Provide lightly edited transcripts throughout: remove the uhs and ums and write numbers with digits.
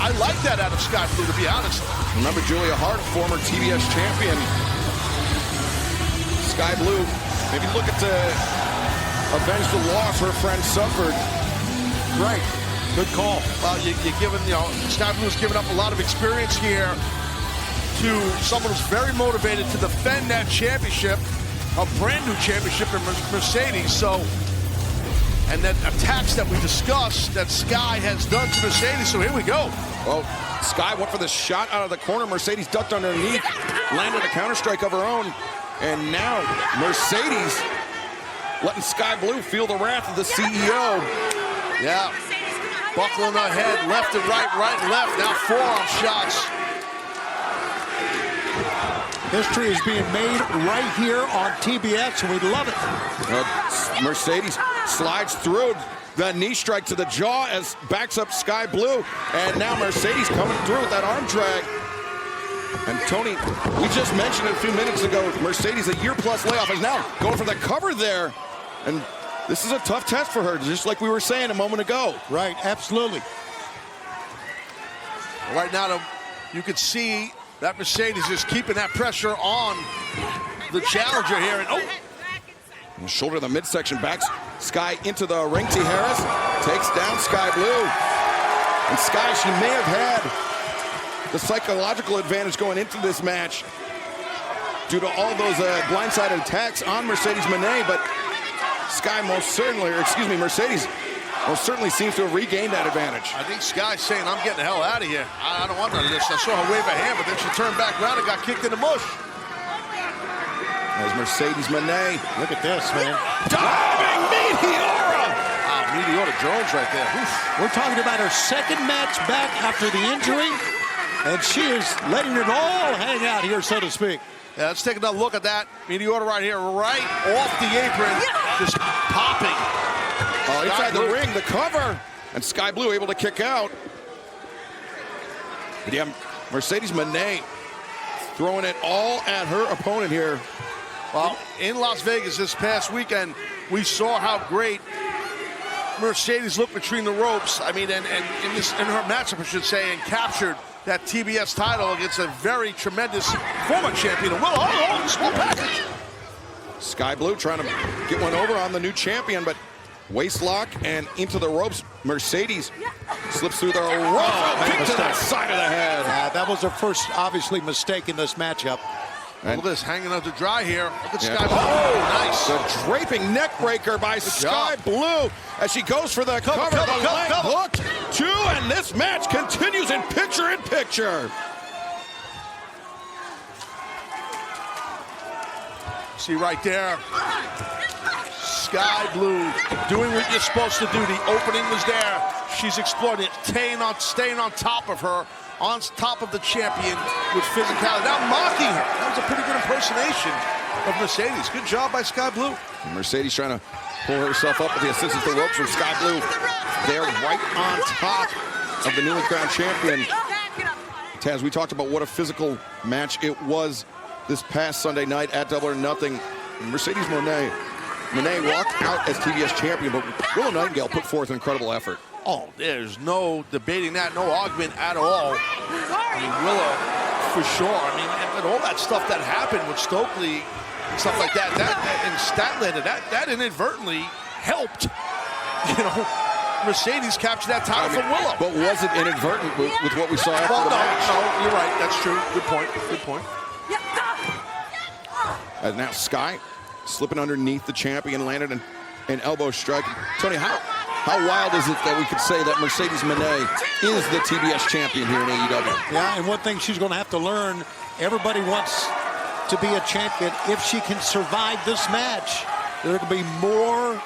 I like that out of Skye Blue, to be honest. Remember Julia Hart, former TBS champion. Skye Blue, maybe look at the avenge the loss her friend suffered. Right. Good call. Well, you're giving, Skye Blue's giving up a lot of experience here to someone who's very motivated to defend that championship, a brand new championship in Mercedes. So, and then attacks that we discussed that Skye has done to Mercedes. So here we go. Well, Skye went for the shot out of the corner. Mercedes ducked underneath, landed a counter strike of her own. And now Mercedes letting Skye Blue feel the wrath of the CEO. Yeah. Buckling her head, left and right, right and left. Now forearm shots. History is being made right here on TBS, and we love it. Mercedes slides through the knee strike to the jaw as backs up Skye Blue. And now Mercedes coming through with that arm drag. And Tony, we just mentioned it a few minutes ago, Mercedes, a year-plus layoff, is now going for the cover there. And this is a tough test for her, just like we were saying a moment ago. Right, absolutely. Right now, you can see that Mercedes is keeping that pressure on the challenger here. And shoulder to the midsection, backs Skye into the ring. T. Harris takes down Skye Blue. And Skye, she may have had the psychological advantage going into this match due to all those blindsided attacks on Mercedes Moné, but Skye Mercedes most certainly seems to have regained that advantage. I think Skye's saying, I'm getting the hell out of here. I don't want none of this. I saw her wave a hand, but then she turned back around and got kicked in the mush. As Mercedes Moné, look at this, man. Diving Meteora! Wow, Meteora Jones right there. Oof. We're talking about her second match back after the injury, and she is letting it all hang out here, so to speak. Yeah, let's take another look at that. Meteora right here, right off the apron, just popping. Oh, inside the ring, the cover, and Skye Blue able to kick out. But yeah, Mercedes Moné throwing it all at her opponent here. Well, in Las Vegas this past weekend, we saw how great Mercedes looked between the ropes. I mean, and in her matchup, I should say, and captured that TBS title against a very tremendous former champion. Well, small package. Skye Blue trying to get one over on the new champion, but waist lock and into the ropes. Mercedes slips through the rope, kick to the side of the head. That was her first, obviously, mistake in this matchup. And look at this, hanging out to dry here. Look at Skye Blue. Oh, nice. The draping neck breaker by Skye Blue as she goes for the cover. Hook, two, and this match continues in picture. See right there, Skye Blue doing what you're supposed to do. The opening was there. She's exploiting it, staying on top of her, on top of the champion with physicality. Now mocking her. That was a pretty good impersonation of Mercedes. Good job by Skye Blue. Mercedes trying to pull herself up with the assistance of the ropes from Skye Blue. They're right on top of the newly crowned champion. Taz, we talked about what a physical match it was this past Sunday night at Double or Nothing. Mercedes Moné walked out as TBS champion, but Willow Nightingale put forth an incredible effort. Oh, there's no debating that, no argument at all. I mean, Willow, for sure. I mean, and all that stuff that happened with Stokely, stuff like that, and Statlander, that inadvertently helped, Mercedes capture that title from Willow. But was it inadvertent with what we saw after the match? No, you're right. That's true. Good point. And now Skye slipping underneath the champion, landed an elbow strike. Tony, how wild is it that we could say that Mercedes Moné is the TBS champion here in AEW? Yeah, and one thing she's going to have to learn, everybody wants to be a champion. If she can survive this match, there will be more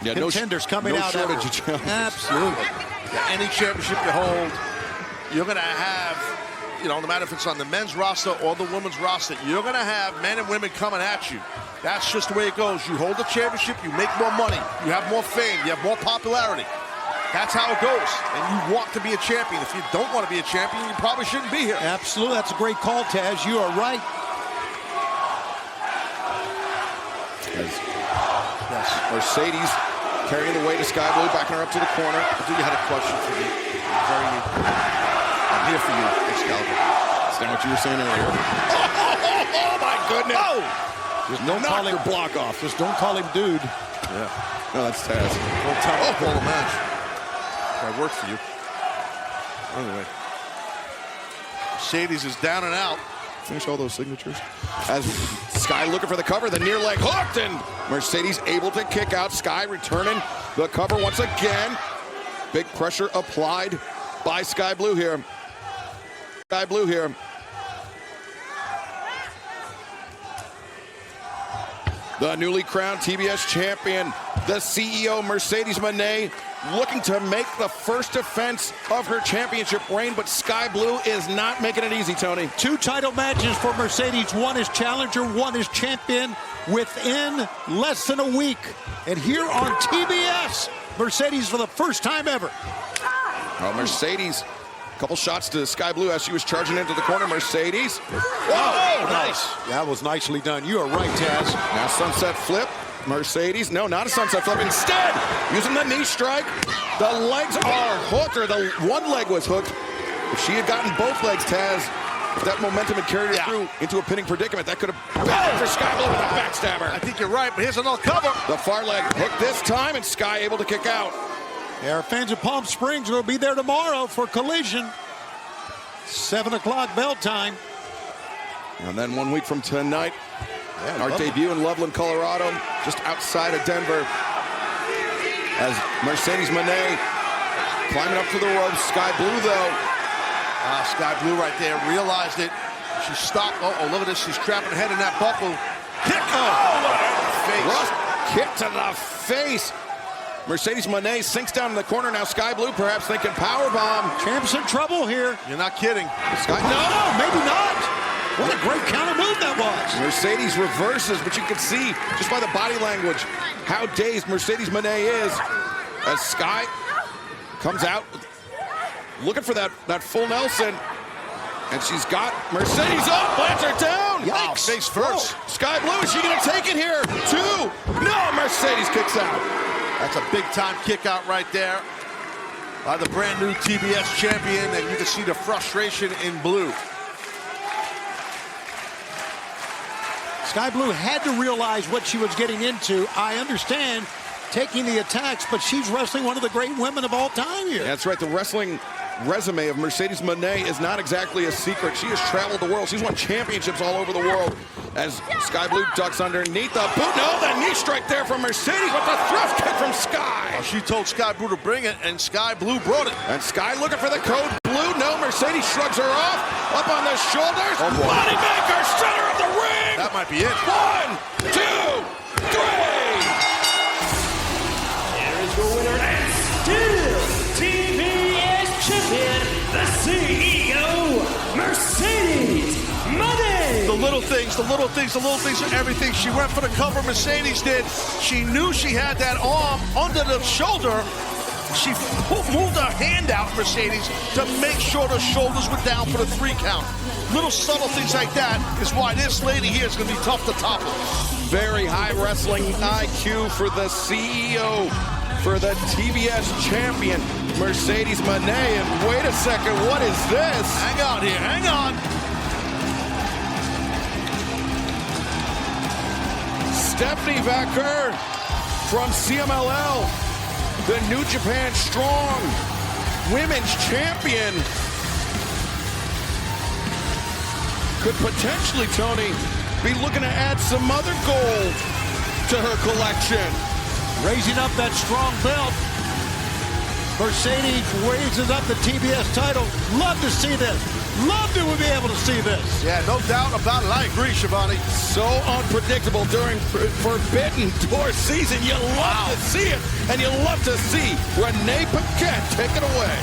contenders coming out. No shortage of challenges. Absolutely. Any championship you hold, you're going to have, no matter if it's on the men's roster or the women's roster, you're going to have men and women coming at you. That's just the way it goes. You hold the championship, you make more money, you have more fame, you have more popularity. That's how it goes. And you want to be a champion. If you don't want to be a champion, you probably shouldn't be here. Absolutely. That's a great call, Taz. You are right. Yes. Mercedes carrying the weight of Skye Blue, backing her up to the corner. I think you had a question for me. understand what you were saying earlier. Oh my goodness. Oh! Just don't call him block off. Just don't call him dude. Yeah. No, that's Taz. Don't tell him to call the match. I work for you. Anyway. Mercedes is down and out. Finish all those signatures. As Skye looking for the cover, the near leg hooked, and Mercedes able to kick out. Skye returning the cover once again. Big pressure applied by Skye Blue here. Skye Blue here. The newly crowned TBS champion, the CEO Mercedes Moné, looking to make the first defense of her championship reign, but Skye Blue is not making it easy, Tony. 2 title matches for Mercedes. One is challenger, one is champion within less than a week. And here on TBS, Mercedes for the first time ever. Well, Mercedes, a couple shots to Skye Blue as she was charging into the corner. Mercedes. Whoa, nice. That was nicely done. You are right, Taz. Now sunset flip. Mercedes, no, not a sunset flip. Instead, using the knee strike. The legs are hooked, or the one leg was hooked. If she had gotten both legs, Taz, if that momentum had carried her through into a pinning predicament, that could have been for Skye Blue with a backstabber. I think you're right, but here's another cover. The far leg hooked this time, and Skye able to kick out. Yeah, our fans of Palm Springs will be there tomorrow for Collision. 7 o'clock bell time. And then 1 week from tonight, our debut in Loveland, Colorado, just outside of Denver. As Mercedes Moné climbing up to the ropes. Skye Blue, though. Skye Blue right there, realized it. She stopped. Oh, look at this. She's trapping her head in that buckle. Kick! Kick to the face. Mercedes Moné sinks down in the corner. Now Skye Blue perhaps thinking powerbomb. Champ's in trouble here. You're not kidding. No, maybe not. What a great counter move that was. Mercedes reverses, but you can see just by the body language how dazed Mercedes Moné is as Skye comes out looking for that full Nelson. And she's got Mercedes up, lands her down. Yikes. Face first. Skye Blue, is she going to take it here? 2. No, Mercedes kicks out. That's a big-time kick out right there by the brand-new TBS champion, and you can see the frustration in blue. Skye Blue had to realize what she was getting into. I understand taking the attacks, but she's wrestling one of the great women of all time here. That's right. The wrestling resume of Mercedes Moné is not exactly a secret. She has traveled the world. She's won championships all over the world. As Skye Blue ducks underneath the boot. No, that knee strike there from Mercedes with the thrust kick from Skye. Well, she told Skye Blue to bring it, and Skye Blue brought it. And Skye looking for the code blue. No, Mercedes shrugs her off. Up on the shoulders. Bodymaker, center of the ring. That might be it. 1, 2, 3. Here is your winner and still TBS champion, the CEO, Mercedes Moné. The little things, everything. She went for the cover, Mercedes did. She knew she had that arm under the shoulder. She moved her hand out, Mercedes, to make sure the shoulders were down for the 3 count. Little subtle things like that is why this lady here is going to be tough to topple. Very high wrestling IQ for the CEO, for the TBS champion, Mercedes Moné. And wait a second, what is this? Hang on here, hang on. Stephanie Vaquer from CMLL, the New Japan Strong Women's Champion, could potentially, Tony, be looking to add some other gold to her collection. Raising up that strong belt. Mercedes raises up the TBS title. Love to see this. Love to be able to see this. Yeah, no doubt about it. I agree, Shivani. So unpredictable during Forbidden Door season. You love to see it, and you love to see Renee Paquette take it away.